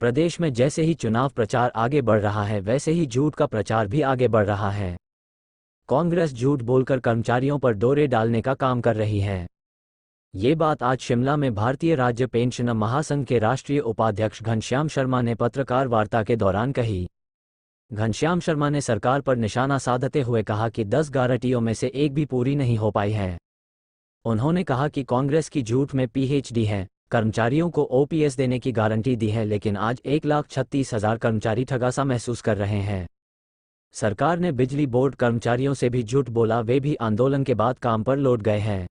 प्रदेश में जैसे ही चुनाव प्रचार आगे बढ़ रहा है वैसे ही झूठ का प्रचार भी आगे बढ़ रहा है। कांग्रेस झूठ बोलकर कर्मचारियों पर डोरे डालने का काम कर रही है। ये बात आज शिमला में भारतीय राज्य पेंशन महासंघ के राष्ट्रीय उपाध्यक्ष घनश्याम शर्मा ने पत्रकार वार्ता के दौरान कही। घनश्याम शर्मा ने सरकार पर निशाना साधते हुए कहा कि 10 गारंटियों में से एक भी पूरी नहीं हो पाई है। उन्होंने कहा कि कांग्रेस की झूठ में पीएचडी है, कर्मचारियों को ओपीएस देने की गारंटी दी है, लेकिन आज 1,36,000 कर्मचारी ठगासा महसूस कर रहे हैं। सरकार ने बिजली बोर्ड कर्मचारियों से भी झूठ बोला, वे भी आंदोलन के बाद काम पर लौट गए हैं।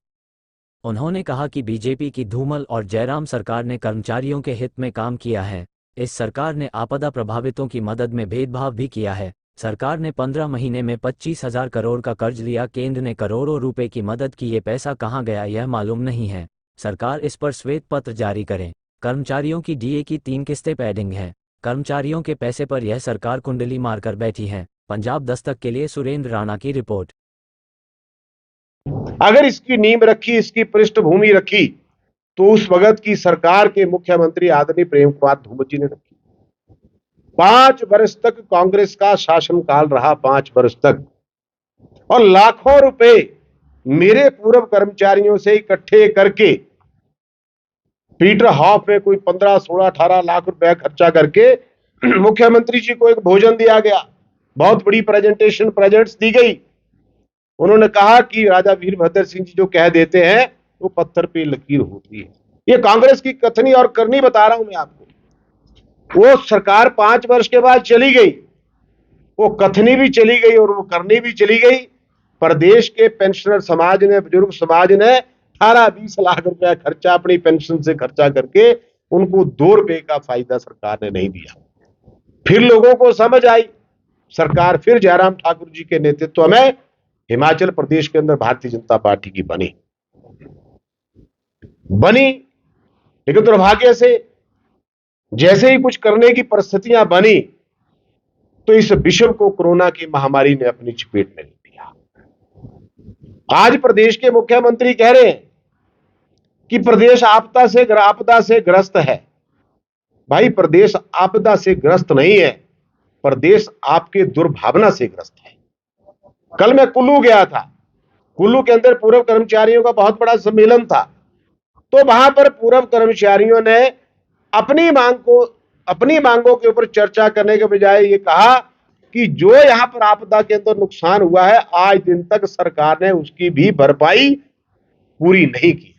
उन्होंने कहा कि बीजेपी की धूमल और जयराम सरकार ने कर्मचारियों के हित में काम किया है। इस सरकार ने आपदा प्रभावितों की मदद में भेदभाव भी किया है। सरकार ने 15 महीने में 25,000 करोड़ का कर्ज लिया, केंद्र ने करोड़ों रुपए की मदद की, ये पैसा कहां गया यह मालूम नहीं है। सरकार इस पर श्वेत पत्र जारी करे। कर्मचारियों की डीए की 3 किस्तें पेंडिंग है। कर्मचारियों के पैसे पर यह सरकार कुंडली मारकर बैठी है। पंजाब दस्तक के लिए सुरेंद्र राणा की रिपोर्ट। अगर इसकी नींव रखी, इसकी पृष्ठभूमि रखी तो उस वक्त की सरकार के मुख्यमंत्री आदरणीय प्रेम कुमार धूमल जी ने रखी। 5 वर्ष तक कांग्रेस का शासनकाल रहा, 5 वर्ष तक, और लाखों रुपए मेरे पूर्व कर्मचारियों से इकट्ठे करके पीटर हॉफ में कोई 15, 16, 18 लाख रुपए खर्चा करके मुख्यमंत्री जी को एक भोजन दिया गया, बहुत बड़ी प्रेजेंट्स दी गई। उन्होंने कहा कि राजा वीरभद्र सिंह जी जो कह देते हैं वो पत्थर पे लकीर होती है। ये कांग्रेस की कथनी और करनी बता रहा हूं मैं आपको। वो सरकार 5 वर्ष के बाद चली गई, वो कथनी भी चली गई और वो करनी भी चली गई। प्रदेश के पेंशनर समाज ने, बुजुर्ग समाज ने 18-20 लाख रुपया खर्चा अपनी पेंशन से खर्चा करके उनको 2 रुपए का फायदा सरकार ने नहीं दिया। फिर लोगों को समझ आई, सरकार फिर जयराम ठाकुर जी के नेतृत्व में हिमाचल प्रदेश के अंदर भारतीय जनता पार्टी की बनी, लेकिन दुर्भाग्य से जैसे ही कुछ करने की परिस्थितियां बनी तो इस विश्व को कोरोना की महामारी ने अपनी चपेट में ले लिया। आज प्रदेश के मुख्यमंत्री कह रहे हैं कि प्रदेश आपदा से ग्रस्त है। भाई, प्रदेश आपदा से ग्रस्त नहीं है, प्रदेश आपके दुर्भावना से ग्रस्त है। कल मैं कुल्लू गया था। कुल्लू के अंदर पूर्व कर्मचारियों का बहुत बड़ा सम्मेलन था, तो वहां पर पूर्व कर्मचारियों ने अपनी मांगों के ऊपर चर्चा करने के बजाय ये कहा कि जो यहां पर आपदा के अंदर नुकसान हुआ है, आज दिन तक सरकार ने उसकी भी भरपाई पूरी नहीं की है।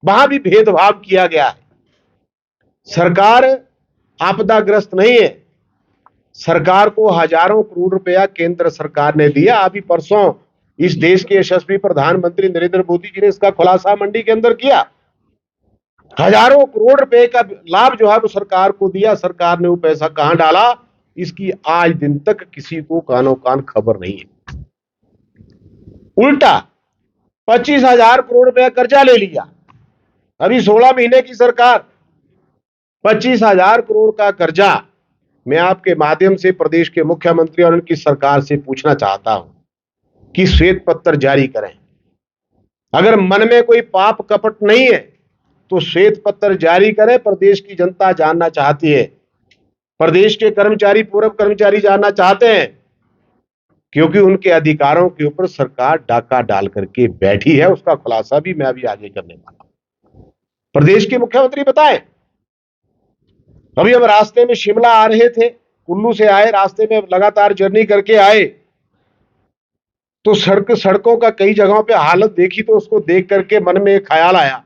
वहां भी भेदभाव किया गया है। सरकार आपदाग्रस्त नहीं है। सरकार को हजारों करोड़ रुपया केंद्र सरकार ने दिया। अभी परसों इस देश के यशस्वी प्रधानमंत्री नरेंद्र मोदी जी ने इसका खुलासा मंडी के अंदर किया। हजारों करोड़ रुपए का लाभ जो है वो सरकार को दिया। सरकार ने वो पैसा कहां डाला, इसकी आज दिन तक किसी को कानो कान खबर नहीं है। उल्टा 25,000 करोड़ रुपया कर्जा ले लिया। अभी 16 महीने की सरकार, 25,000 करोड़ का कर्जा। मैं आपके माध्यम से प्रदेश के मुख्यमंत्री और उनकी सरकार से पूछना चाहता हूं कि श्वेत पत्र जारी करें। अगर मन में कोई पाप कपट नहीं है तो श्वेत पत्र जारी करें। प्रदेश की जनता जानना चाहती है, प्रदेश के कर्मचारी, पूर्व कर्मचारी जानना चाहते हैं, क्योंकि उनके अधिकारों के ऊपर सरकार डाका डाल करके बैठी है। उसका खुलासा भी मैं अभी आगे करने वाला हूं। प्रदेश के मुख्यमंत्री बताएं। अभी हम रास्ते में शिमला आ रहे थे, कुल्लू से आए, रास्ते में लगातार जर्नी करके आए तो सड़कों का कई जगहों पे हालत देखी तो उसको देख करके मन में एक ख्याल आया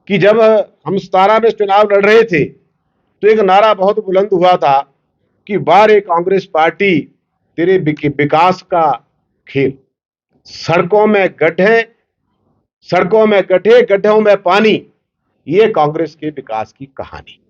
कि जब हम 17 में चुनाव लड़ रहे थे तो एक नारा बहुत बुलंद हुआ था कि वारे कांग्रेस पार्टी तेरे विकास का खेल। सड़कों में गड्ढे, गड्ढों में पानी, ये कांग्रेस के विकास की कहानी।